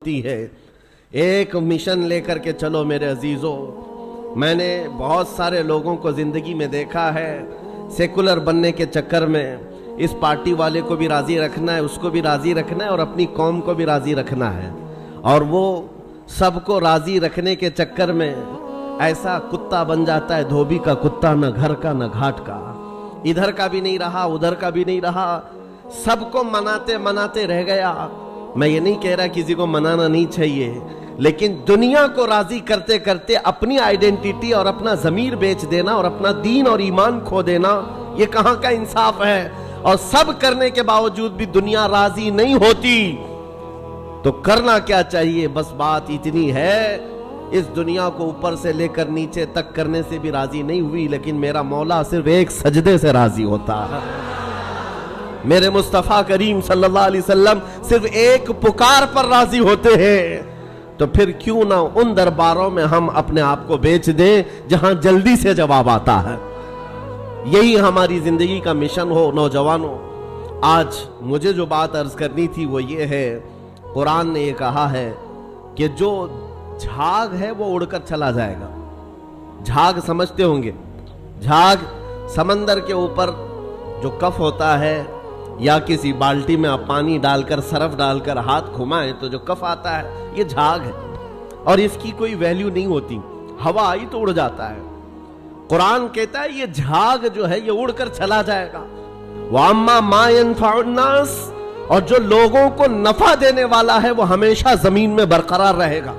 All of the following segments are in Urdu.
ہوتی ہے۔ ایک مشن لے کر کے چلو میرے عزیزوں۔ میں نے بہت سارے لوگوں کو زندگی میں دیکھا ہے، سیکولر بننے کے چکر میں اس پارٹی والے کو بھی راضی رکھنا ہے، اس کو بھی راضی رکھنا ہے اور اپنی قوم کو بھی راضی رکھنا ہے، اور وہ سب کو راضی رکھنے کے چکر میں ایسا کتا بن جاتا ہے، دھوبی کا کتا، نہ گھر کا نہ گھاٹ کا، ادھر کا بھی نہیں رہا ادھر کا بھی نہیں رہا، سب کو مناتے مناتے رہ گیا۔ میں یہ نہیں کہہ رہا کسی کو منانا نہیں چاہیے، لیکن دنیا کو راضی کرتے کرتے اپنی آئیڈینٹی اور اپنا ضمیر بیچ دینا اور اپنا دین اور ایمان کھو دینا، یہ کہاں کا انصاف ہے؟ اور سب کرنے کے باوجود بھی دنیا راضی نہیں ہوتی تو کرنا کیا چاہیے؟ بس بات اتنی ہے، اس دنیا کو اوپر سے لے کر نیچے تک کرنے سے بھی راضی نہیں ہوئی، لیکن میرا مولا صرف ایک سجدے سے راضی ہوتا ہے۔ میرے مصطفیٰ کریم صلی اللہ علیہ وسلم صرف ایک پکار پر راضی ہوتے ہیں، تو پھر کیوں نہ ان درباروں میں ہم اپنے آپ کو بیچ دیں جہاں جلدی سے جواب آتا ہے۔ یہی ہماری زندگی کا مشن ہو۔ نوجوانوں، آج مجھے جو بات عرض کرنی تھی وہ یہ ہے، قرآن نے یہ کہا ہے کہ جو جھاگ ہے وہ اڑ کر چلا جائے گا۔ جھاگ سمجھتے ہوں گے، جھاگ سمندر کے اوپر جو کف ہوتا ہے، یا کسی بالٹی میں آپ پانی ڈال کر سرف ڈال کر ہاتھ گھمائیں تو جو کف آتا ہے یہ جھاگ ہے، اور اس کی کوئی ویلیو نہیں ہوتی، ہوا آئی تو اڑ جاتا ہے۔ قرآن کہتا ہے یہ جھاگ جو ہے یہ اڑ کر چلا جائے گا۔ وَأَمَّا مَا يَنْفَعُ النَّاسِ، اور جو لوگوں کو نفع دینے والا ہے وہ ہمیشہ زمین میں برقرار رہے گا۔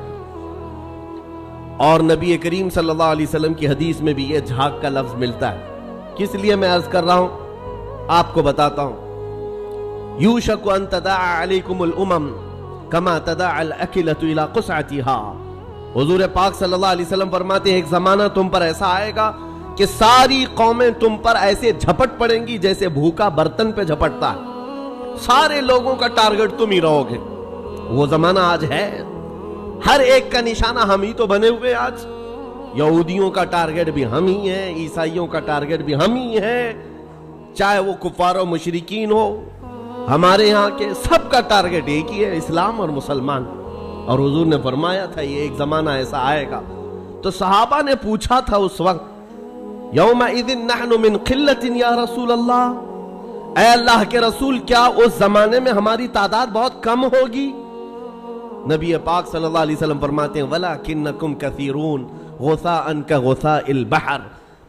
اور نبی کریم صلی اللہ علیہ وسلم کی حدیث میں بھی یہ جھاگ کا لفظ ملتا ہے۔ کس لیے میں عرض کر رہا ہوں آپ کو بتاتا ہوں۔ یوشک ان تداعى علیکم الامم کما تداعى الاکلۃ الی قصعتها، حضور پاک صلی اللہ علیہ وسلم فرماتے ہیں ایک زمانہ تم پر ایسا آئے گا کہ ساری قومیں تم پر ایسے جھپٹ پڑیں گی جیسے بھوکا برتن پہ جھپٹتا ہے، سارے لوگوں کا ٹارگٹ تم ہی رہو گے۔ وہ زمانہ آج ہے، ہر ایک کا نشانہ ہم ہی تو بنے ہوئے۔ آج یہودیوں کا ٹارگٹ بھی ہم ہی ہیں، عیسائیوں کا ٹارگٹ بھی ہم ہی ہیں، چاہے وہ کفار و مشرکین ہو، ہمارے یہاں کے سب کا ٹارگٹ ایک ہی ہے، اسلام اور مسلمان۔ اور حضور نے فرمایا تھا یہ ایک زمانہ ایسا آئے گا۔ تو صحابہ نے پوچھا تھا اس وقت، یومئذ نحن من قلۃ یا رسول اللہ، اے اللہ کے رسول کیا اس زمانے میں ہماری تعداد بہت کم ہوگی؟ نبی پاک صلی اللہ علیہ وسلم فرماتے ہیں وَلَكِنَّكُمْ كَثِيرُونَ غُثَاءً كَغُثَاءِ الْبَحْرِ،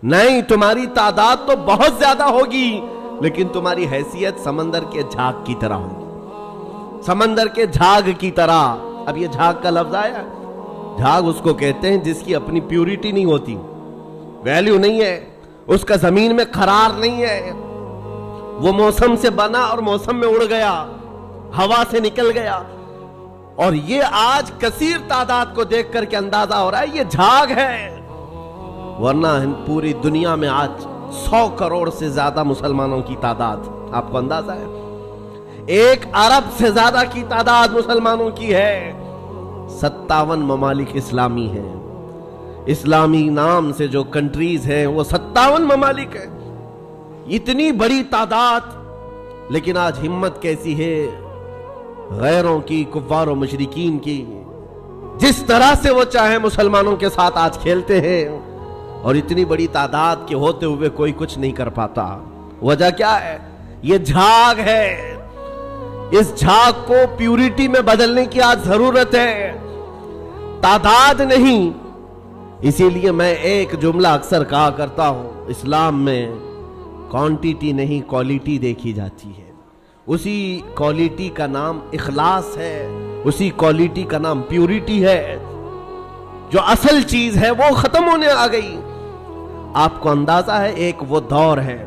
نہیں تمہاری تعداد تو بہت زیادہ ہوگی لیکن تمہاری حیثیت سمندر کے جھاگ کی طرح ہوگی، سمندر کے جھاگ کی طرح۔ اب یہ جھاگ کا لفظ آیا، جھاگ اس کو کہتے ہیں جس کی اپنی پیوریٹی نہیں ہوتی، ویلیو نہیں ہے، اس کا زمین میں قرار نہیں ہے، وہ موسم سے بنا اور موسم میں اڑ گیا، ہوا سے نکل گیا۔ اور یہ آج کثیر تعداد کو دیکھ کر کے اندازہ ہو رہا ہے یہ جھاگ ہے، ورنہ پوری دنیا میں آج 100 کروڑ سے زیادہ مسلمانوں کی تعداد، آپ کو اندازہ ہے 1 ارب سے زیادہ کی تعداد مسلمانوں کی ہے۔ 57 ممالک اسلامی ہیں، اسلامی نام سے جو کنٹریز ہیں وہ 57 ممالک ہیں، اتنی بڑی تعداد، لیکن آج ہمت کیسی ہے غیروں کی، کفار و مشرکین کی، جس طرح سے وہ چاہے مسلمانوں کے ساتھ آج کھیلتے ہیں، اور اتنی بڑی تعداد کے ہوتے ہوئے کوئی کچھ نہیں کر پاتا۔ وجہ کیا ہے؟ یہ جھاگ ہے، اس جھاگ کو پیوریٹی میں بدلنے کی آج ضرورت ہے، تعداد نہیں۔ اسی لیے میں ایک جملہ اکثر کہا کرتا ہوں، اسلام میں کوانٹیٹی نہیں کوالٹی دیکھی جاتی ہے، اسی کوالٹی کا نام اخلاص ہے، اسی کوالٹی کا نام پیوریٹی ہے۔ جو اصل چیز ہے وہ ختم ہونے آ گئی۔ آپ کو اندازہ ہے ایک وہ دور ہے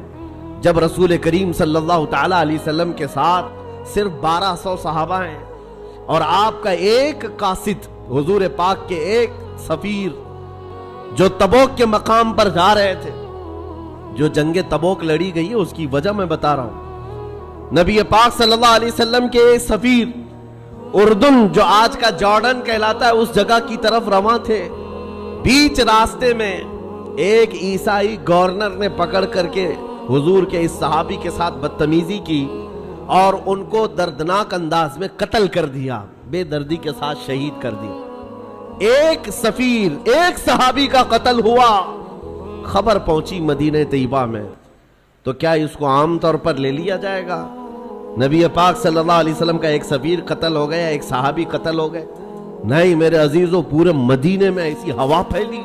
جب رسول کریم صلی اللہ تعالی علیہ وسلم کے ساتھ صرف 1200 صحابہ ہیں، اور آپ کا ایک قاصد، حضور پاک کے ایک سفیر جو تبوک کے مقام پر جا رہے تھے۔ جو جنگ تبوک لڑی گئی ہے اس کی وجہ میں بتا رہا ہوں۔ نبی پاک صلی اللہ علیہ وسلم کے ایک سفیر اردن، جو آج کا جارڈن کہلاتا ہے، اس جگہ کی طرف رواں تھے۔ بیچ راستے میں ایک عیسائی گورنر نے پکڑ کر کے حضور کے اس صحابی کے ساتھ بدتمیزی کی اور ان کو دردناک انداز میں قتل کر دیا، بے دردی کے ساتھ شہید کر دیا۔ ایک سفیر، ایک صحابی کا قتل ہوا، خبر پہنچی مدینہ طیبہ میں، تو کیا اس کو عام طور پر لے لیا جائے گا؟ نبی پاک صلی اللہ علیہ وسلم کا ایک سفیر قتل ہو گیا، ایک صحابی قتل ہو گئے؟ نہیں میرے عزیزوں، پورے مدینے میں ایسی ہوا پھیلی۔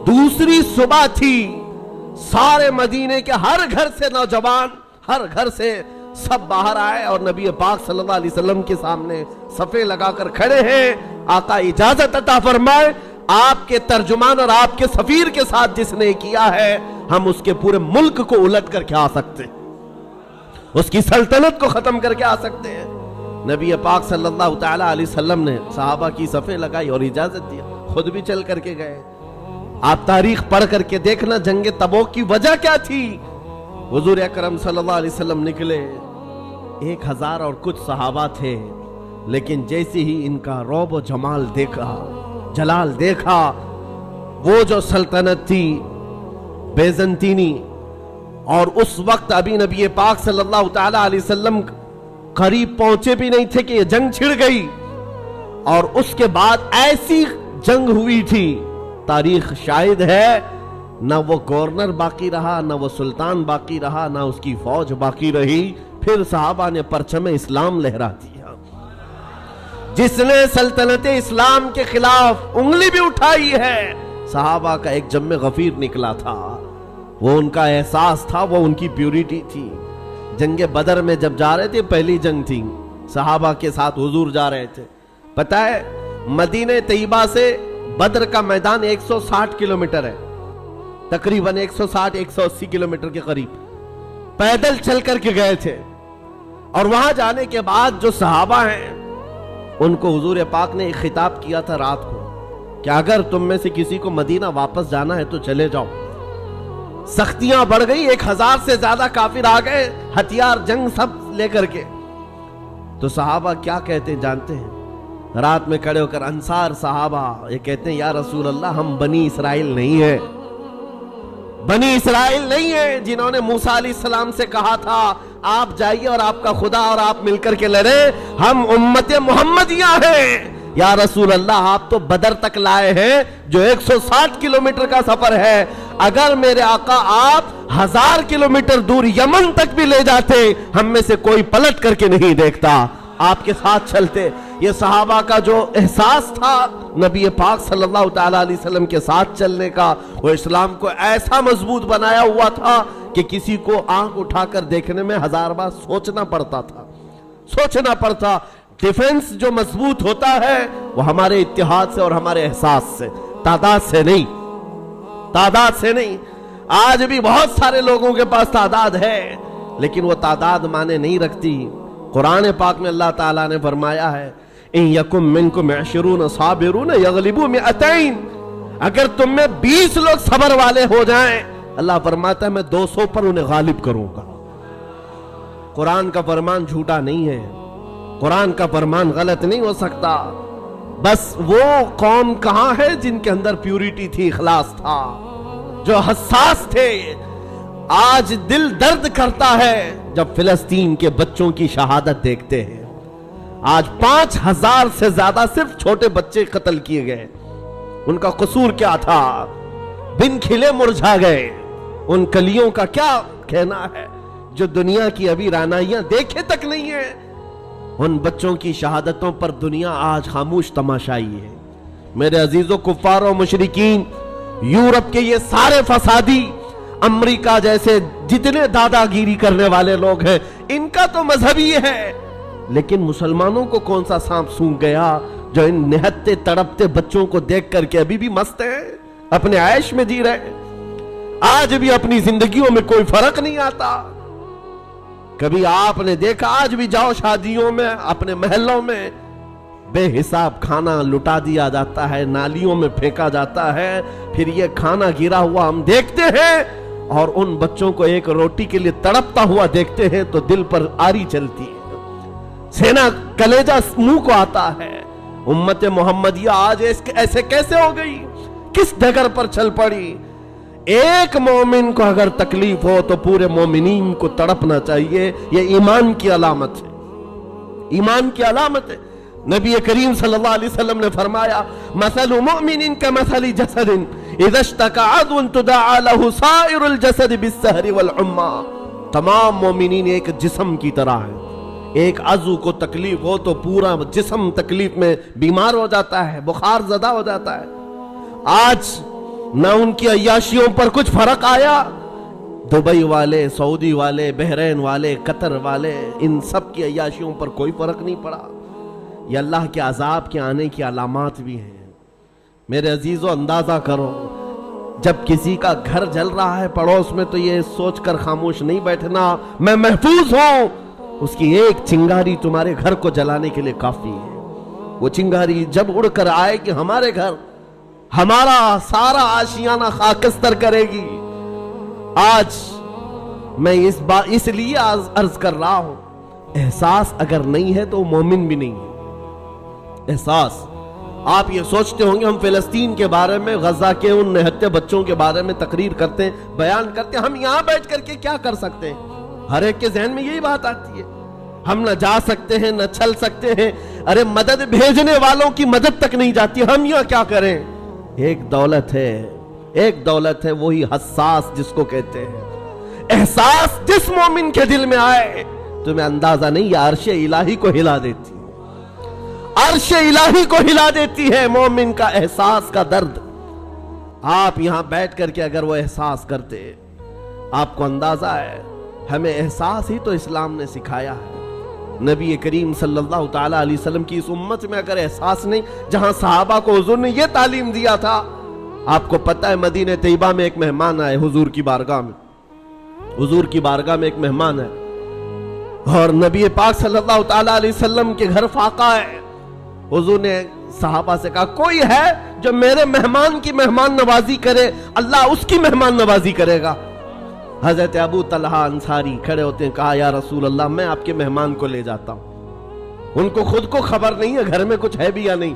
دوسری صبح تھی، سارے مدینے کے ہر گھر سے نوجوان، ہر گھر سے سب باہر آئے اور نبی پاک صلی اللہ علیہ وسلم کے سامنے صفے لگا کر کھڑے ہیں۔ آقا اجازت عطا فرمائے، آپ کے ترجمان اور آپ کے سفیر کے ساتھ جس نے کیا ہے، ہم اس کے پورے ملک کو الٹ کر کے آ سکتے، اس کی سلطنت کو ختم کر کے آ سکتے ہیں۔ نبی پاک صلی اللہ تعالی علیہ وسلم نے صحابہ کی صفیں لگائی اور اجازت دیا، خود بھی چل کر کے گئے۔ آپ تاریخ پڑھ کر کے دیکھنا جنگ تبوک کی وجہ کیا تھی۔ حضور اکرم صلی اللہ علیہ وسلم نکلے، 1000 اور کچھ صحابہ تھے، لیکن جیسے ہی ان کا رعب و جمال دیکھا، جلال دیکھا، وہ جو سلطنت تھی بیزنطینی، اور اس وقت ابھی نبی پاک صلی اللہ تعالی علیہ وسلم قریب پہنچے بھی نہیں تھے کہ یہ جنگ چھڑ گئی، اور اس کے بعد ایسی جنگ ہوئی تھی، تاریخ شاہد ہے، نہ وہ گورنر باقی رہا، نہ وہ سلطان باقی رہا، نہ اس کی فوج باقی رہی، پھر صحابہ نے پرچم اسلام لہرا دیا۔ جس نے سلطنت اسلام کے خلاف انگلی بھی اٹھائی ہے، صحابہ کا ایک جم غفیر نکلا تھا، وہ ان کا احساس تھا، وہ ان کی پیوریٹی تھی۔ جنگ بدر میں جب جا رہے تھے، پہلی جنگ تھی، صحابہ کے ساتھ حضور جا رہے تھے، پتہ ہے مدینہ طیبہ سے بدر کا میدان 160 کلومیٹر ہے، تقریباً 160-180 کلومیٹر کے قریب پیدل چل کر کے گئے تھے۔ اور وہاں جانے کے بعد جو صحابہ ہیں ان کو حضور پاک نے ایک خطاب کیا تھا رات کو کہ اگر تم میں سے کسی کو مدینہ واپس جانا ہے تو چلے جاؤ۔ سختیاں بڑھ گئی، 1000 سے زیادہ کافر آ گئے، ہتھیار جنگ سب لے کر کے۔ تو صحابہ کیا کہتے ہیں جانتے ہیں؟ رات میں کھڑے ہو کر انصار صحابہ یہ کہتے ہیں، یا رسول اللہ ہم بنی اسرائیل نہیں ہیں، بنی اسرائیل نہیں ہیں جنہوں نے موسیٰ علیہ السلام سے کہا تھا آپ جائیے اور آپ کا خدا اور آپ مل کر کے لڑیں، ہم امت محمدیہ ہیں۔ یا رسول اللہ آپ تو بدر تک لائے ہیں جو 160 کلومیٹر کا سفر ہے، اگر میرے آقا آپ 1000 کلومیٹر دور یمن تک بھی لے جاتے، ہم میں سے کوئی پلٹ کر کے نہیں دیکھتا، آپ کے ساتھ چلتے۔ یہ صحابہ کا جو احساس تھا نبی پاک صلی اللہ تعالی علیہ وسلم کے ساتھ چلنے کا، وہ اسلام کو ایسا مضبوط بنایا ہوا تھا کہ کسی کو آنکھ اٹھا کر دیکھنے میں 1000 بار سوچنا پڑتا۔ ڈیفنس جو مضبوط ہوتا ہے وہ ہمارے اتحاد سے اور ہمارے احساس سے، تعداد سے نہیں۔ آج بھی بہت سارے لوگوں کے پاس تعداد ہے لیکن وہ تعداد معنی نہیں رکھتی۔ قرآن پاک میں اللہ تعالیٰ نے فرمایا ہے ان یکم منکم 20 صابرون یغلبوا 200، اگر تم میں 20 لوگ صبر والے ہو جائیں، اللہ فرماتا ہے میں 200 پر انہیں غالب کروں گا۔ قرآن کا فرمان جھوٹا نہیں ہے، قرآن کا فرمان غلط نہیں ہو سکتا۔ بس وہ قوم کہاں ہے جن کے اندر پیوریٹی تھی، اخلاص تھا، جو حساس تھے۔ آج دل درد کرتا ہے جب فلسطین کے بچوں کی شہادت دیکھتے ہیں۔ آج 5000 سے زیادہ صرف چھوٹے بچے قتل کیے گئے، ان کا قصور کیا تھا؟ بن کھلے مرجھا گئے، ان کلیوں کا کیا کہنا ہے جو دنیا کی ابھی رانائیاں دیکھے تک نہیں ہیں؟ ان بچوں کی شہادتوں پر دنیا آج خاموش تماشائی ہے۔ میرے عزیزوں، کفار و مشرکین، یورپ کے یہ سارے فسادی، امریکہ جیسے جتنے دادا گیری کرنے والے لوگ ہیں، ان کا تو مذہب ہی ہے، لیکن مسلمانوں کو کون سا سانپ سونگ گیا جو ان نہتے تڑپتے بچوں کو دیکھ کر کے ابھی بھی مست ہیں، اپنے عیش میں جی رہے، آج بھی اپنی زندگیوں میں کوئی فرق نہیں آتا۔ کبھی آپ نے دیکھا، آج بھی جاؤ شادیوں میں، اپنے محلوں میں بے حساب کھانا لٹا دیا جاتا ہے، نالیوں میں پھینکا جاتا ہے، پھر یہ کھانا گرا ہوا ہم دیکھتے ہیں اور ان بچوں کو ایک روٹی کے لیے تڑپتا ہوا دیکھتے ہیں تو دل پر آری چلتی ہے، سینہ کلیجہ منہ کو آتا ہے۔ امت محمدیہ آج ایسے کیسے ہو گئی؟ کس ڈگر پر چل پڑی؟ ایک مومن کو اگر تکلیف ہو تو پورے مومنین کو تڑپنا چاہیے، یہ ایمان کی علامت ہے، ایمان کی علامت ہے۔ نبی کریم صلی اللہ علیہ وسلم نے فرمایا مثل مؤمن کمثل جسد اذا اشتكى عضو تداعى له سائر الجسد بالسهر والحمى. تمام مومنین ایک جسم کی طرح ہیں. ایک عضو کو تکلیف ہو تو پورا جسم تکلیف میں بیمار ہو جاتا ہے, بخار زدہ ہو جاتا ہے. آج نہ ان کی عیاشیوں پر کچھ فرق آیا. دبئی والے, سعودی والے, بحرین والے, قطر والے, ان سب کی عیاشیوں پر کوئی فرق نہیں پڑا. یہ اللہ کے عذاب کے آنے کی علامات بھی ہیں. میرے عزیزو, اندازہ کرو جب کسی کا گھر جل رہا ہے پڑوس میں تو یہ سوچ کر خاموش نہیں بیٹھنا میں محفوظ ہوں. اس کی ایک چنگاری تمہارے گھر کو جلانے کے لیے کافی ہے. وہ چنگاری جب اڑ کر آئے کہ ہمارے گھر ہمارا سارا آشیانہ خاکستر کرے گی. آج میں اس لیے عرض کر رہا ہوں, احساس اگر نہیں ہے تو مومن بھی نہیں ہے. احساس, آپ یہ سوچتے ہوں گے ہم فلسطین کے بارے میں, غزہ کے ان نہتے بچوں کے بارے میں تقریر کرتے ہیں, بیان کرتے ہیں, ہم یہاں بیٹھ کر کے کیا کر سکتے ہیں؟ ہر ایک کے ذہن میں یہی بات آتی ہے. ہم نہ جا سکتے ہیں نہ چل سکتے ہیں. ارے مدد بھیجنے والوں کی مدد تک نہیں جاتی, ہم یہاں کیا کریں؟ ایک دولت ہے, وہی حساس جس کو کہتے ہیں. احساس جس مومن کے دل میں آئے تمہیں اندازہ نہیں, یہ عرش الہی کو ہلا دیتی, عرش الہی کو ہلا دیتی ہے مومن کا احساس کا درد. آپ یہاں بیٹھ کر کے اگر وہ احساس کرتے, آپ کو اندازہ ہے ہمیں احساس ہی تو اسلام نے سکھایا ہے. نبی کریم صلی اللہ تعالی علیہ وسلم کی اس امت میں اگر احساس نہیں, جہاں صحابہ کو حضور نے یہ تعلیم دیا تھا. آپ کو پتہ ہے مدینہ طیبہ میں ایک مہمان آئے حضور کی بارگاہ میں ایک مہمان ہے, اور نبی پاک صلی اللہ تعالی علیہ وسلم کے گھر فاقہ ہے. حضور نے صحابہ سے کہا کوئی ہے جو میرے مہمان کی مہمان نوازی کرے, اللہ اس کی مہمان نوازی کرے گا. حضرت ابو طلحہ انصاری کھڑے ہوتے ہیں, کہا یا رسول اللہ میں آپ کے مہمان کو لے جاتا ہوں. ان کو خود کو خبر نہیں ہے گھر میں کچھ ہے بھی یا نہیں.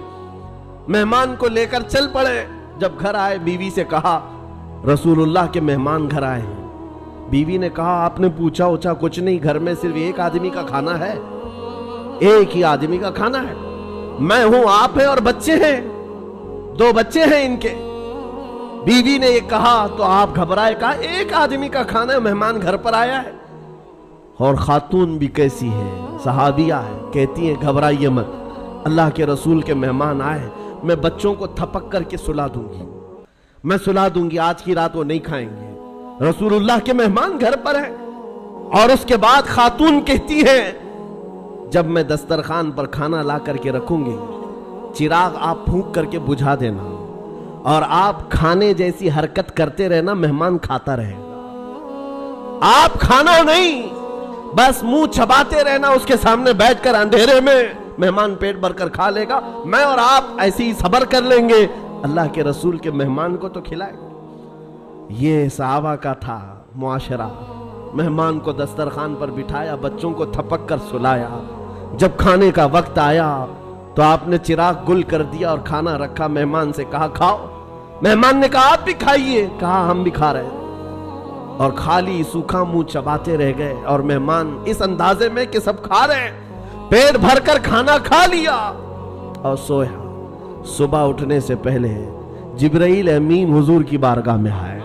مہمان کو لے کر چل پڑے. جب گھر آئے بیوی سے کہا رسول اللہ کے مہمان گھر آئے ہیں. بیوی نے کہا آپ نے پوچھا اوچھا کچھ نہیں, گھر میں صرف ایک آدمی کا کھانا ہے, ایک ہی آدمی کا کھانا ہے. میں ہوں, آپ ہیں اور بچے ہیں, 2 بچے ہیں ان کے. بیوی نے یہ کہا تو آپ گھبرائے, کہا ایک آدمی کا کھانا ہے, مہمان گھر پر آیا ہے. اور خاتون بھی کیسی ہے, صحابیہ ہے, کہتی ہیں گھبرائیے مت, اللہ کے رسول کے مہمان آئے, میں بچوں کو تھپک کر کے سلا دوں گی, آج کی رات وہ نہیں کھائیں گے. رسول اللہ کے مہمان گھر پر ہیں. اور اس کے بعد خاتون کہتی ہیں جب میں دسترخوان پر کھانا لا کر کے رکھوں گی, چراغ آپ پھونک کر کے بجھا دینا, اور آپ کھانے جیسی حرکت کرتے رہنا, مہمان کھاتا رہے گا. آپ کھانا نہیں, بس منہ چباتے رہنا اس کے سامنے بیٹھ کر اندھیرے میں, مہمان پیٹ بھر کر کھا لے گا, میں اور آپ ایسے ہی صبر کر لیں گے, اللہ کے رسول کے مہمان کو تو کھلائے. یہ صحابہ کا تھا معاشرہ. مہمان کو دسترخوان پر بٹھایا, بچوں کو تھپک کر سلایا. جب کھانے کا وقت آیا تو آپ نے چراغ گل کر دیا اور کھانا رکھا. مہمان سے کہا کھاؤ. مہمان نے کہا آپ بھی کھائیے. کہا ہم بھی کھا رہے ہیں. اور خالی سوکھا منہ چباتے رہ گئے, اور مہمان اس اندازے میں کہ سب کھا رہے ہیں, پیٹ بھر کر کھانا کھا لیا اور سویا. صبح اٹھنے سے پہلے جبرائیل امین حضور کی بارگاہ میں آئے.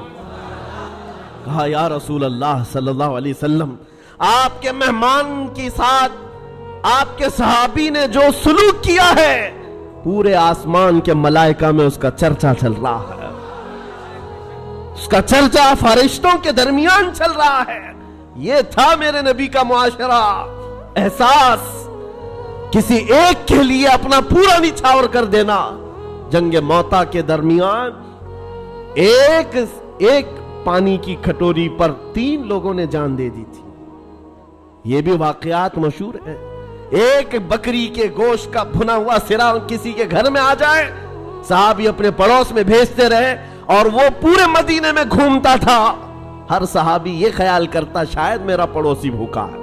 کہا یا رسول اللہ صلی اللہ علیہ وسلم, آپ کے مہمان کے ساتھ آپ کے صحابی نے جو سلوک کیا ہے, پورے آسمان کے ملائکہ میں اس کا چرچا چل رہا ہے, اس کا چرچا فرشتوں کے درمیان چل رہا ہے. یہ تھا میرے نبی کا معاشرہ. احساس, کسی ایک کے لیے اپنا پورا نچھاور کر دینا. جنگ موتا کے درمیان ایک پانی کی کھٹوری پر 3 لوگوں نے جان دے دی تھی. یہ بھی واقعات مشہور ہیں. ایک بکری کے گوشت کا بھنا ہوا سرا کسی کے گھر میں آ جائے, صحابی اپنے پڑوس میں بھیجتے رہے, اور وہ پورے مدینے میں گھومتا تھا. ہر صحابی یہ خیال کرتا شاید میرا پڑوسی بھوکا ہے.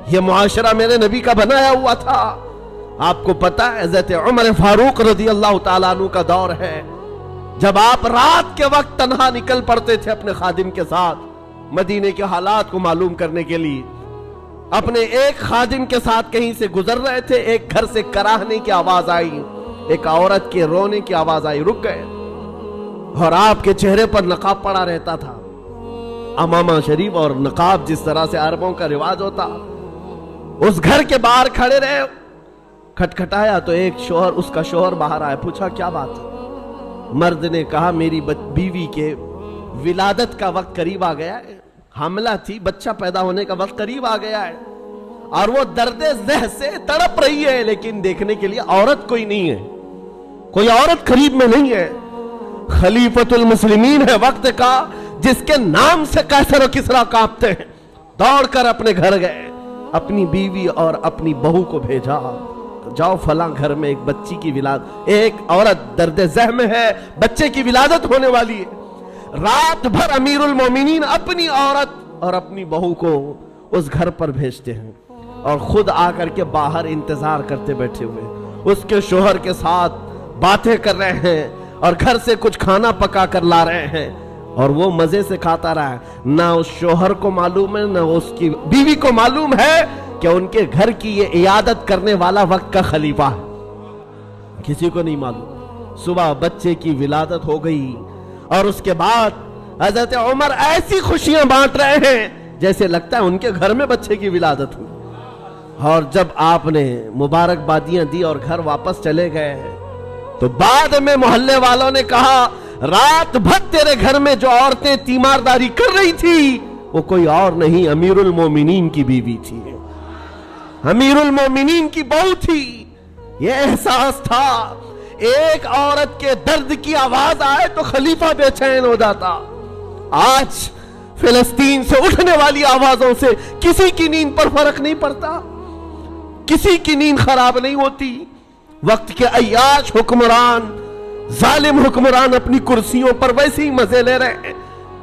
یہ معاشرہ میرے نبی کا بنایا ہوا تھا. آپ کو پتا ہے حضرت عمر فاروق رضی اللہ تعالیٰ عنہ کا دور ہے, جب آپ رات کے وقت تنہا نکل پڑتے تھے اپنے خادم کے ساتھ مدینے کے حالات کو معلوم کرنے کے لیے. اپنے ایک خادم کے ساتھ کہیں سے گزر رہے تھے، ایک گھر سے کراہنے کی آواز آئی، ایک عورت کے رونے کی آواز آئی، رک گئے، اور آپ کے چہرے پر نقاب پڑا رہتا تھا، امامہ شریف اور نقاب جس طرح سے عربوں کا رواج ہوتا۔ اس گھر کے باہر کھڑے رہے، کھٹکھٹایا تو ایک شوہر، اس کا شوہر باہر آیا، پوچھا کیا بات ہے؟ مرد نے کہا میری بیوی کے ولادت کا وقت قریب آ گیا ہے، حاملہ تھی، بچہ پیدا ہونے کا وقت قریب آ گیا ہے، اور وہ درد زہ سے تڑپ رہی ہے، لیکن دیکھنے کے لیے عورت کوئی نہیں ہے، کوئی عورت قریب میں نہیں ہے۔ خلیفۃ المسلمین ہے وقت کا، جس کے نام سے قیصر و کسریٰ کانپتے ہیں، دوڑ کر اپنے گھر گئے، اپنی بیوی اور اپنی بہو کو بھیجا، جاؤ فلاں گھر میں ایک بچی کی ولادت، ایک عورت درد زہ میں ہے، بچے کی ولادت ہونے والی ہے۔ رات بھر امیر المومنین اپنی عورت اور اپنی بہو کو اس گھر پر بھیجتے ہیں، اور خود آ کر کے باہر انتظار کرتے بیٹھے ہوئے، اس کے شوہر کے ساتھ باتیں کر رہے ہیں، اور گھر سے کچھ کھانا پکا کر لا رہے ہیں، اور وہ مزے سے کھاتا رہا ہے۔ نہ اس شوہر کو معلوم ہے، نہ اس کی بیوی کو معلوم ہے کہ ان کے گھر کی یہ عیادت کرنے والا وقت کا خلیفہ ہے، کسی کو نہیں معلوم۔ صبح بچے کی ولادت ہو گئی، اور اس کے بعد حضرت عمر ایسی خوشیاں بانٹ رہے ہیں جیسے لگتا ہے ان کے گھر میں بچے کی ولادت ہوئی۔ اور جب آپ نے مبارکبادیاں دی اور گھر واپس چلے گئے، تو بعد میں محلے والوں نے کہا رات بھر تیرے گھر میں جو عورتیں تیمارداری کر رہی تھی وہ کوئی اور نہیں، امیر المومنین کی بیوی تھی، امیر المومنین کی بہو تھی۔ یہ احساس تھا، ایک عورت کے درد کی آواز آئے تو خلیفہ بے چین ہو جاتا۔ آج فلسطین سے اٹھنے والی آوازوں سے کسی کی نیند پر فرق نہیں پڑتا، کسی کی نیند خراب نہیں ہوتی۔ وقت کے عیاش حکمران، ظالم حکمران اپنی کرسیوں پر ویسے ہی مزے لے رہے ہیں،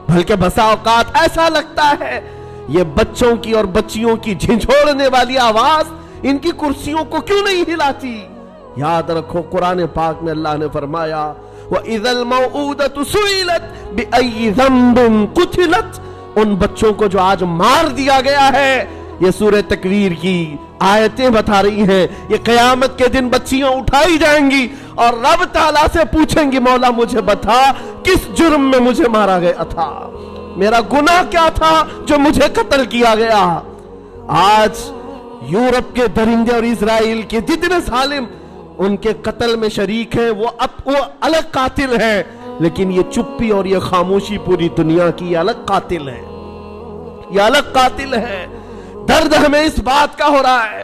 بلکہ بسا اوقات ایسا لگتا ہے یہ بچوں کی اور بچیوں کی جھنجھوڑنے والی آواز ان کی کرسیوں کو کیوں نہیں ہلاتی۔ یاد رکھو قرآن پاک میں اللہ نے فرمایا وَإِذَا الْمَوْعُودَةُ سُئِلَتْ بِأَيِّ ذَنبٍ قُتِلَتْ، ان بچوں کو جو آج مار دیا گیا ہے، یہ سورہ تکویر کی آیتیں بتا رہی ہیں، یہ قیامت کے دن بچیاں اٹھائی جائیں گی اور رب تعالیٰ سے پوچھیں گی مولا مجھے بتا کس جرم میں مجھے مارا گیا تھا، میرا گناہ کیا تھا جو مجھے قتل کیا گیا۔ آج یورپ کے درندے اور اسرائیل کے جتنے ظالم ان کے قتل میں شریک ہیں، وہ الگ قاتل ہیں، لیکن یہ چپی اور یہ خاموشی پوری دنیا کی یہ الگ قاتل ہے، یہ الگ قاتل ہے۔ درد ہمیں اس بات کا ہو رہا ہے،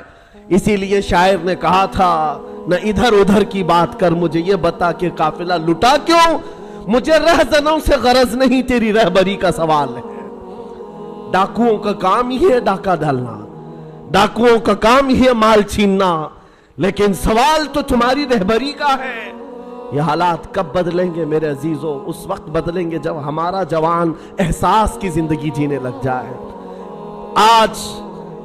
اسی لیے شاعر نے کہا تھا نہ ادھر ادھر کی بات کر، مجھے یہ بتا کہ قافلہ لٹا کیوں، مجھے رہزنوں سے غرض نہیں، تیری رہبری کا سوال ہے۔ ڈاکوؤں کا کام ہی ہے ڈاکہ ڈالنا، ڈاکوؤں کا کام ہی ہے مال چھیننا، لیکن سوال تو تمہاری رہبری کا ہے۔ یہ حالات کب بدلیں گے میرے عزیزو؟ اس وقت بدلیں گے جب ہمارا جوان احساس کی زندگی جینے لگ جائے۔ آج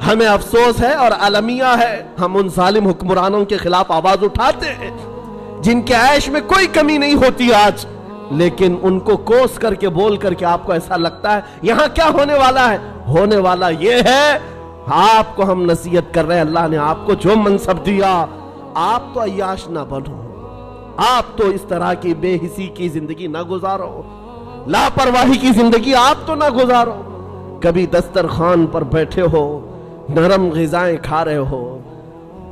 ہمیں افسوس ہے اور المیہ ہے، ہم ان ظالم حکمرانوں کے خلاف آواز اٹھاتے ہیں جن کے عیش میں کوئی کمی نہیں ہوتی آج، لیکن ان کو کوس کر کے بول کر کے آپ کو ایسا لگتا ہے یہاں کیا ہونے والا ہے؟ ہونے والا یہ ہے، آپ کو ہم نصیحت کر رہے ہیں، اللہ نے آپ کو جو منصب دیا آپ تو عیاش نہ بنو، آپ تو اس طرح کی بے حسی کی زندگی نہ گزارو، لاپرواہی کی زندگی آپ تو نہ گزارو۔ کبھی دسترخوان پر بیٹھے ہو، نرم غذائیں کھا رہے ہو،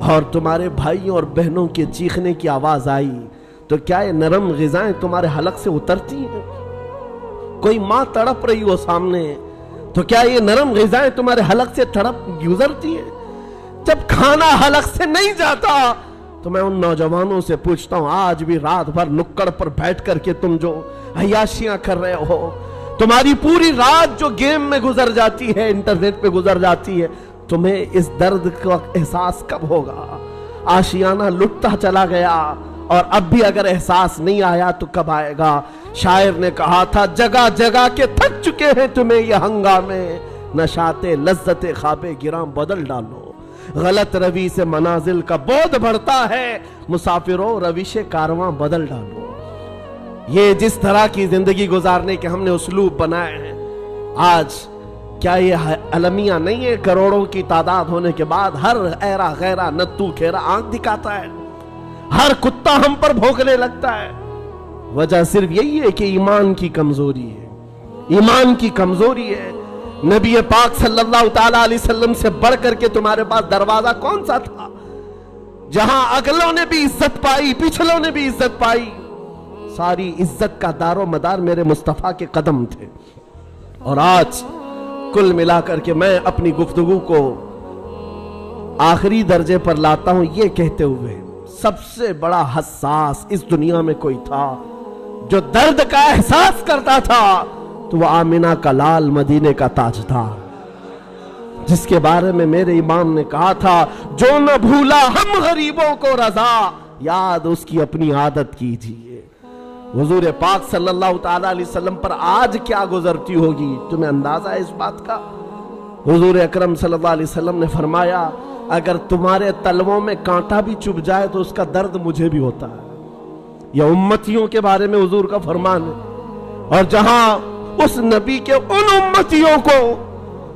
اور تمہارے بھائیوں اور بہنوں کے چیخنے کی آواز آئی تو کیا یہ نرم غذائیں تمہارے حلق سے اترتی ہیں؟ کوئی ماں تڑپ رہی ہو سامنے تو کیا یہ نرم غذائیں تمہارے حلق سے تڑپ گزرتی ہیں؟ جب کھانا حلق سے نہیں جاتا تو میں ان نوجوانوں سے پوچھتا ہوں آج بھی رات بھر نکڑ پر بیٹھ کر کے تم جو عیاشیاں کر رہے ہو، تمہاری پوری رات جو گیم میں گزر جاتی ہے، انٹرنیٹ پہ گزر جاتی ہے، تمہیں اس درد کا احساس کب ہوگا؟ آشیانہ لٹتا چلا گیا اور اب بھی اگر احساس نہیں آیا تو کب آئے گا؟ شاعر نے کہا تھا جگہ جگہ کے تھک چکے ہیں تمہیں یہ ہنگامے، نشاط لذت خواب گراں بدل ڈالو، غلط روی سے منازل کا بودھ بڑھتا ہے، مسافروں روش کارواں بدل ڈالو۔ یہ جس طرح کی زندگی گزارنے کے ہم نے اسلوب بنائے ہیں، آج کیا یہ المیہ نہیں ہے؟ کروڑوں کی تعداد ہونے کے بعد ہر ایرا غیرہ نتو کھیرا آنکھ دکھاتا ہے، ہر کتا ہم پر بھونکنے لگتا ہے۔ وجہ صرف یہی ہے کہ ایمان کی کمزوری ہے، ایمان کی کمزوری ہے۔ نبی پاک صلی اللہ تعالی علیہ وسلم سے بڑھ کر کے تمہارے پاس دروازہ کون سا تھا جہاں اگلوں نے بھی عزت پائی، پچھلوں نے بھی عزت پائی؟ ساری عزت کا دار و مدار میرے مصطفیٰ کے قدم تھے۔ اور آج کل ملا کر کے میں اپنی گفتگو کو آخری درجے پر لاتا ہوں یہ کہتے ہوئے، سب سے بڑا حساس اس دنیا میں کوئی تھا جو درد کا احساس کرتا تھا تو وہ آمنہ کا لال، مدینے کا تاجدار، جس کے بارے میں میرے امام نے کہا تھا، جو نہ بھولا ہم غریبوں کو رضا، یاد اس کی اپنی عادت کیجئے۔ حضور پاک صلی اللہ تعالی علیہ وسلم پر آج کیا گزرتی ہوگی، تمہیں اندازہ ہے اس بات کا؟ حضور اکرم صلی اللہ علیہ وسلم نے فرمایا، اگر تمہارے تلووں میں کانٹا بھی چبھ جائے تو اس کا درد مجھے بھی ہوتا ہے۔ یہ امتیوں کے بارے میں حضور کا فرمان ہے۔ اور جہاں اس نبی کے ان امتیوں کو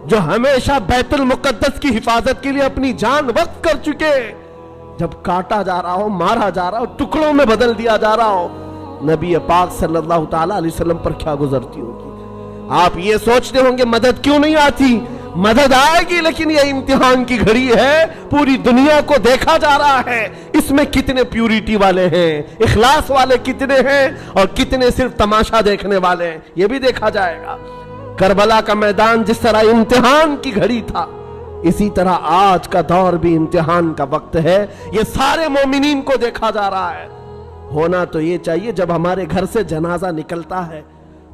جو ہمیشہ بیت المقدس کی حفاظت کے لیے اپنی جان وقف کر چکے، جب کاٹا جا رہا ہو، مارا جا رہا ہو، ٹکڑوں میں بدل دیا جا رہا ہو، نبی پاک صلی اللہ تعالی علیہ وسلم پر کیا گزرتی ہوگی؟ آپ یہ سوچتے ہوں گے مدد کیوں نہیں آتی؟ مدد آئے گی، لیکن یہ امتحان کی گھڑی ہے، پوری دنیا کو دیکھا جا رہا ہے اس میں کتنے پیوریٹی والے ہیں، اخلاص والے کتنے ہیں اور کتنے صرف تماشا دیکھنے والے ہیں، یہ بھی دیکھا جائے گا۔ کربلا کا میدان جس طرح امتحان کی گھڑی تھا، اسی طرح آج کا دور بھی امتحان کا وقت ہے، یہ سارے مومنین کو دیکھا جا رہا ہے۔ ہونا تو یہ چاہیے جب ہمارے گھر سے جنازہ نکلتا ہے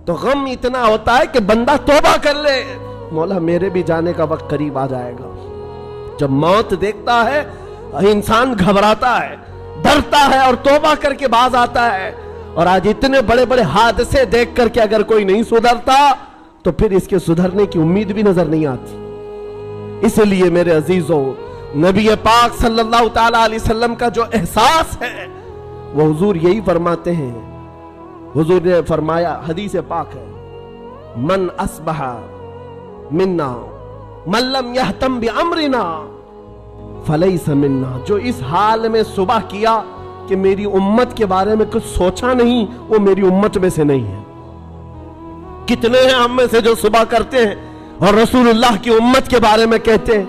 تو غم اتنا ہوتا ہے کہ بندہ توبہ کر لے، مولا میرے بھی جانے کا وقت قریب آ جائے گا۔ جب موت دیکھتا ہے انسان گھبراتا ہے، ڈرتا ہے اور توبہ کر کے باز آتا ہے۔ اور آج اتنے بڑے بڑے حادثے دیکھ کر کے اگر کوئی نہیں سدھرتا تو پھر اس کے سدھرنے کی امید بھی نظر نہیں آتی۔ اس لیے میرے عزیزوں، نبی پاک صلی اللہ تعالی علیہ وسلم کا جو احساس ہے وہ حضور یہی فرماتے ہیں۔ حضور نے فرمایا، حدیث پاک ہے، من اصبح منا من لم یہتم بامرنا فلیس منا، جو اس حال میں صبح کیا کہ میری امت کے بارے میں کچھ سوچا نہیں، وہ میری امت میں سے نہیں ہے۔ کتنے ہیں ہم میں سے جو صبح کرتے ہیں اور رسول اللہ کی امت کے بارے میں کہتے ہیں؟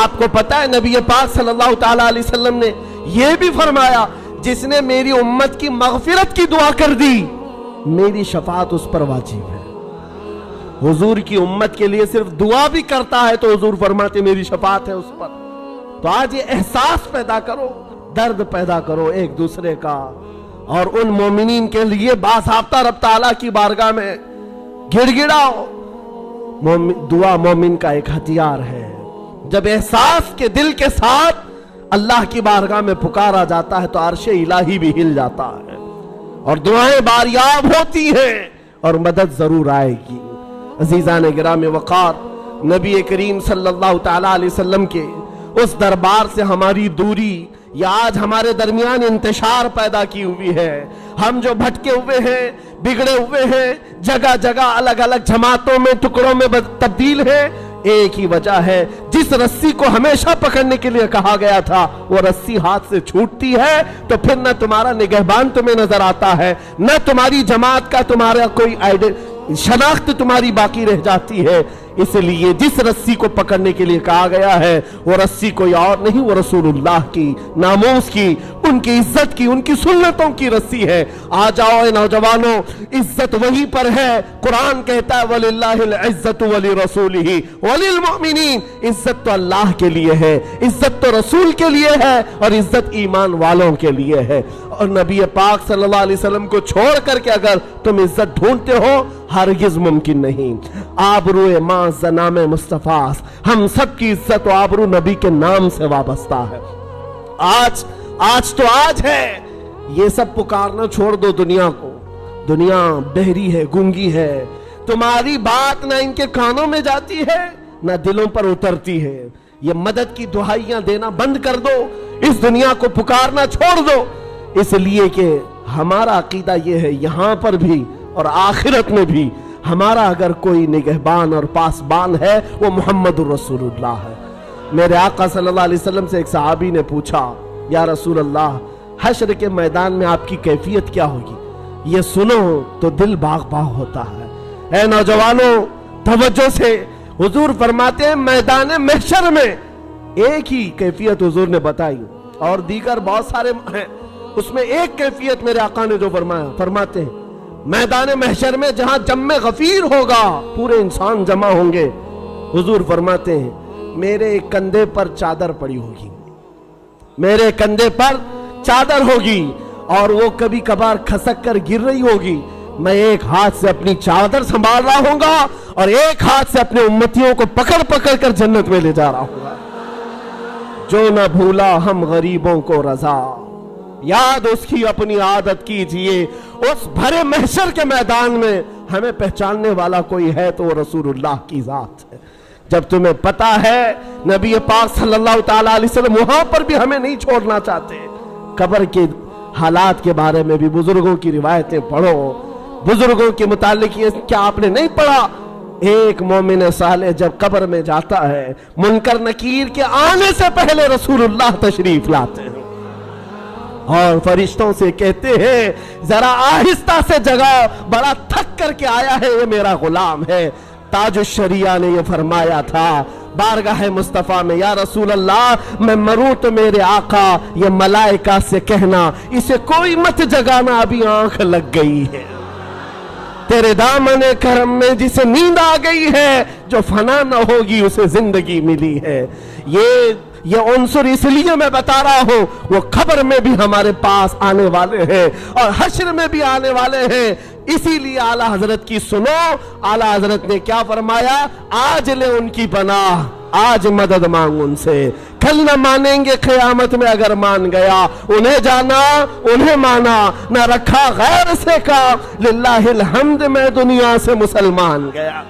آپ کو پتا ہے نبی پاک صلی اللہ تعالی علیہ وسلم نے یہ بھی فرمایا، جس نے میری امت کی مغفرت کی دعا کر دی میری شفاعت اس پر واجب ہے۔ حضور کی امت کے لیے صرف دعا بھی کرتا ہے تو حضور فرماتے میری شفاعت ہے اس پر۔ تو آج یہ احساس پیدا کرو، درد پیدا کرو ایک دوسرے کا، اور ان مومنین کے لیے باضابطہ رب تعالیٰ کی بارگاہ میں گڑ گڑاؤ۔ دعا مومن کا ایک ہتھیار ہے، جب احساس کے دل کے ساتھ اللہ کی بارگاہ میں پکارا جاتا ہے تو عرش الہی بھی ہل جاتا ہے اور دعائیں باریاب ہوتی ہیں اور مدد ضرور آئے گی۔ عزیزان گرام وقار، نبی کریم صلی اللہ تعالی علیہ وسلم کے اس دربار سے ہماری دوری یا آج ہمارے درمیان انتشار پیدا کی ہوئی ہے۔ ہم جو بھٹکے ہوئے ہیں، بگڑے ہوئے ہیں، جگہ جگہ الگ الگ جماعتوں میں، ٹکڑوں میں تبدیل ہیں، ایک ہی وجہ ہے، جس رسی کو ہمیشہ پکڑنے کے لیے کہا گیا تھا وہ رسی ہاتھ سے چھوٹتی ہے تو پھر نہ تمہارا نگہبان تمہیں نظر آتا ہے، نہ تمہاری جماعت کا تمہارا کوئی شناخت تمہاری باقی رہ جاتی ہے۔ اس لیے جس رسی کو پکڑنے کے لیے کہا گیا ہے وہ رسی کوئی اور نہیں، وہ رسول اللہ کی، ناموس کی، ان کی عزت کی، ان کی سنتوں کی رسی ہے۔ آ جاؤ اے نوجوانوں، عزت وہی پر ہے۔ قرآن کہتا ہے وَلِلَّهِ الْعِزَّةُ وَلِرَسُولِهِ وَلِلْمُؤْمِنِينَ، عزت تو اللہ کے لیے ہے، عزت تو رسول کے لیے ہے اور عزت ایمان والوں کے لیے ہے۔ اور نبی پاک صلی اللہ علیہ وسلم کو چھوڑ کر کے اگر تم عزت ڈھونڈتے ہو ہرگز ممکن نہیں۔ آبرو ماں زنام مصطفیٰ، ہم سب کی عزت و آبرو نبی کے نام سے وابستہ ہے۔ آج تو آج ہے، یہ سب پکارنا چھوڑ دو دنیا کو۔ دنیا بہری ہے، گونگی ہے، تمہاری بات نہ ان کے کانوں میں جاتی ہے نہ دلوں پر اترتی ہے۔ یہ مدد کی دعائیاں دینا بند کر دو، اس دنیا کو پکارنا چھوڑ دو، اس لیے کہ ہمارا عقیدہ یہ ہے یہاں پر بھی اور آخرت میں بھی ہمارا اگر کوئی نگہبان اور پاسبان ہے وہ محمد رسول اللہ ہے۔ میرے آقا صلی اللہ علیہ وسلم سے ایک صحابی نے پوچھا، یا رسول اللہ حشر کے میدان میں آپ کی کیفیت کیا ہوگی؟ یہ سنو تو دل باغ باغ ہوتا ہے۔ اے نوجوانوں توجہ سے، حضور فرماتے ہیں میدان محشر میں ایک ہی کیفیت حضور نے بتائی، اور دیگر بہت سارے ہیں، اس میں ایک کیفیت میرے آقا نے جو فرمایا، فرماتے ہیں میدان محشر میں جہاں جم غفیر ہوگا، پورے انسان جمع ہوں گے، حضور فرماتے ہیں میرے کندھے پر چادر پڑی ہوگی، میرے کندھے پر چادر ہوگی، اور وہ کبھی کبھار کھسک کر گر رہی ہوگی، میں ایک ہاتھ سے اپنی چادر سنبھال رہا ہوں گا اور ایک ہاتھ سے اپنے امتیوں کو پکڑ پکڑ کر جنت میں لے جا رہا ہوں گا۔ جو نہ بھولا ہم غریبوں کو رضا، یاد اس کی اپنی عادت کیجئے، اس بھرے محشر کے میدان میں ہمیں پہچاننے والا کوئی ہے تو وہ رسول اللہ کی ذات ہے۔ جب تمہیں پتا ہے نبی پاک صلی اللہ تعالیٰ علیہ وسلم وہاں پر بھی ہمیں نہیں چھوڑنا چاہتے، قبر کے حالات کے بارے میں بھی بزرگوں کی روایتیں پڑھو، بزرگوں کے متعلق یہ کیا آپ نے نہیں پڑھا؟ ایک مومن صالح جب قبر میں جاتا ہے، منکر نکیر کے آنے سے پہلے رسول اللہ تشریف لاتے ہیں اور فرشتوں سے کہتے ہیں ذرا آہستہ سے جگاؤ، بڑا تھک کر کے آیا ہے، یہ میرا غلام ہے۔ تاج الشریعہ نے یہ فرمایا تھا بارگاہ مصطفیٰ میں، یا رسول اللہ میں مروں تو میرے آقا یہ ملائکہ سے کہنا اسے کوئی مت جگانا، ابھی آنکھ لگ گئی ہے، تیرے دامن کرم میں جسے نیند آ گئی ہے، جو فنا نہ ہوگی اسے زندگی ملی ہے۔ یہ عنصر اس لیے میں بتا رہا ہوں، وہ قبر میں بھی ہمارے پاس آنے والے ہیں اور حشر میں بھی آنے والے ہیں، اسی لیے اعلیٰ حضرت کی سنو۔ اعلیٰ حضرت نے کیا فرمایا؟ آج لے ان کی پناہ، آج مدد مانگ ان سے، کل نہ مانیں گے قیامت میں اگر مان گیا، انہیں جانا انہیں مانا، نہ رکھا غیر سے کام، للہ الحمد میں دنیا سے مسلمان گیا۔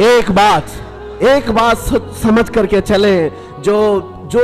ایک بات سمجھ کر کے چلیں، جو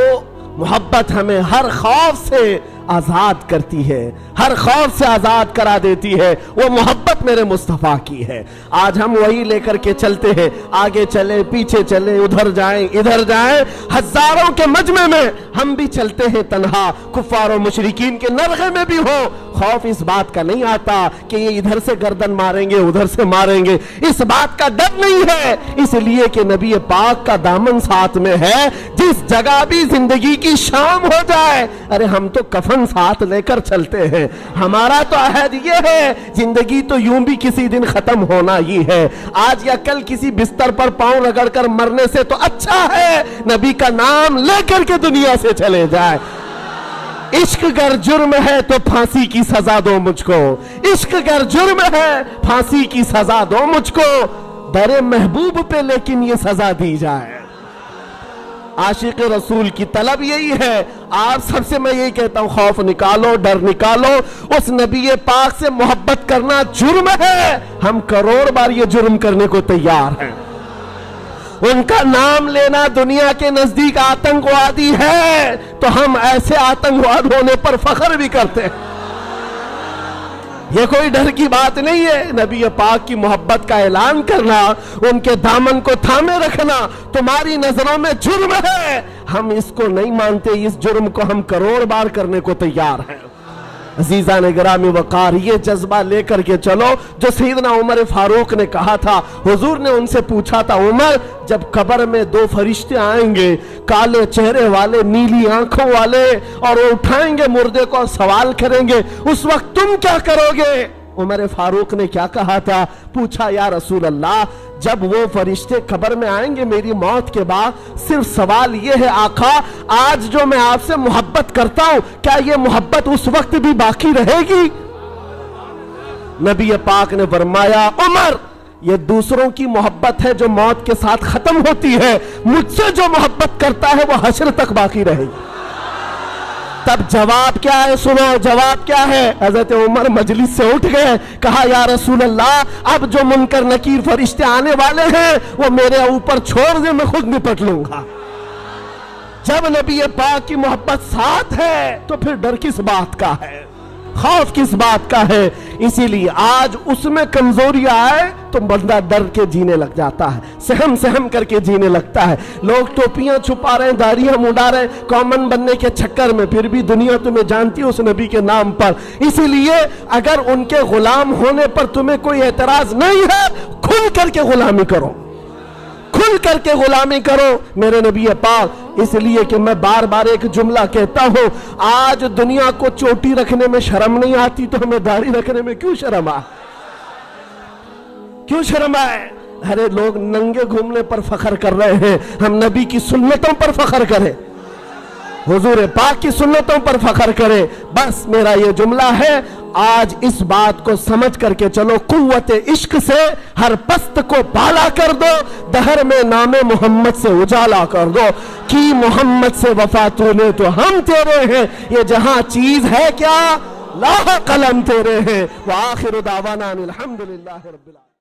محبت ہمیں ہر خوف سے آزاد کرتی ہے، ہر خوف سے آزاد کرا دیتی ہے، وہ محبت میرے مصطفیٰ کی ہے۔ آج ہم وہی لے کر کے چلتے ہیں، آگے چلیں پیچھے چلیں، ادھر جائیں ادھر جائیں، ہزاروں کے مجمع میں ہم بھی چلتے ہیں تنہا، کفار و مشرکین کے نرغے میں بھی ہو، خوف اس بات کا نہیں آتا کہ یہ ادھر سے گردن ماریں گے ادھر سے ماریں گے، اس بات کا ڈر نہیں ہے، اس لیے کہ نبی پاک کا دامن ساتھ میں ہے، جس جگہ بھی زندگی کی شام ہو جائے، ارے ہم تو کفن ساتھ لے کر چلتے ہیں، ہمارا تو عہد یہ ہے زندگی تو یوں بھی کسی دن ختم ہونا ہی ہے، آج یا کل کسی بستر پر پاؤں رگڑ کر مرنے سے تو اچھا ہے نبی کا نام لے کر کے دنیا سے چلے جائے۔ عشق گر جرم ہے تو پھانسی کی سزا دو مجھ کو، عشق گر جرم ہے پھانسی کی سزا دو مجھ کو، در محبوب پہ لیکن یہ سزا دی جائے۔ عاشق رسول کی طلب یہی ہے، آپ سب سے میں یہی کہتا ہوں، خوف نکالو ڈر نکالو، اس نبی پاک سے محبت کرنا جرم ہے، ہم کروڑ بار یہ جرم کرنے کو تیار ہیں، ان کا نام لینا دنیا کے نزدیک آتنکوادی ہے تو ہم ایسے آتنکواد ہونے پر فخر بھی کرتے ہیں، یہ کوئی ڈر کی بات نہیں ہے۔ نبی پاک کی محبت کا اعلان کرنا، ان کے دامن کو تھامے رکھنا تمہاری نظروں میں جرم ہے، ہم اس کو نہیں مانتے، اس جرم کو ہم کروڑ بار کرنے کو تیار ہیں۔ عزیزان گرامی وقار، یہ جذبہ لے کر کے چلو جو سیدنا عمر فاروق نے کہا تھا، حضور نے ان سے پوچھا تھا، عمر جب قبر میں دو فرشتے آئیں گے، کالے چہرے والے نیلی آنکھوں والے، اور وہ اٹھائیں گے مردے کو اور سوال کریں گے، اس وقت تم کیا کرو گے؟ عمر فاروق نے کیا کہا تھا؟ پوچھا یا رسول اللہ جب وہ فرشتے قبر میں آئیں گے میری موت کے بعد، صرف سوال یہ ہے آقا آج جو میں آپ سے محبت کرتا ہوں کیا یہ محبت اس وقت بھی باقی رہے گی؟ نبی پاک نے فرمایا عمر یہ دوسروں کی محبت ہے جو موت کے ساتھ ختم ہوتی ہے، مجھ سے جو محبت کرتا ہے وہ حشر تک باقی رہے گی۔ تب جواب کیا ہے؟ سنو جواب کیا ہے۔ حضرت عمر مجلس سے اٹھ گئے، کہا یا رسول اللہ اب جو منکر نکیر فرشتے آنے والے ہیں وہ میرے اوپر چھوڑ دے، میں خود نپٹ لوں گا۔ جب نبی پاک کی محبت ساتھ ہے تو پھر ڈر کس بات کا ہے، خوف کس بات کا ہے؟ اسی لیے آج اس میں کمزوری آئے تو بندہ ڈر کے جینے لگ جاتا ہے، سہم سہم کر کے جینے لگتا ہے۔ لوگ ٹوپیاں چھپا رہے ہیں، داڑیاں مڈا رہے ہیں کامن بننے کے چکر میں، پھر بھی دنیا تمہیں جانتی ہے اس نبی کے نام پر۔ اسی لیے اگر ان کے غلام ہونے پر تمہیں کوئی اعتراض نہیں ہے، کھل کر کے غلامی کرو، کھل کر کے غلامی کرو میرے نبی پاک۔ اس لیے کہ میں بار بار ایک جملہ کہتا ہوں، آج دنیا کو چوٹی رکھنے میں شرم نہیں آتی تو ہمیں داڑھی رکھنے میں کیوں شرم آئے؟ کیوں شرم آئے؟ ارے لوگ ننگے گھومنے پر فخر کر رہے ہیں، ہم نبی کی سنتوں پر فخر کریں، حضور پاک کی سنتوں پر فخر کرے۔ بس میرا یہ جملہ ہے، آج اس بات کو سمجھ کر کے چلو، قوت عشق سے ہر پست کو بالا کر دو، دہر میں نام محمد سے اجالا کر دو، کی محمد سے وفا تو نے تو ہم تیرے ہیں، یہ جہاں چیز ہے کیا لاہ قلم تیرے ہیں۔ وآخر دعوانا الحمدللہ رب العالمین۔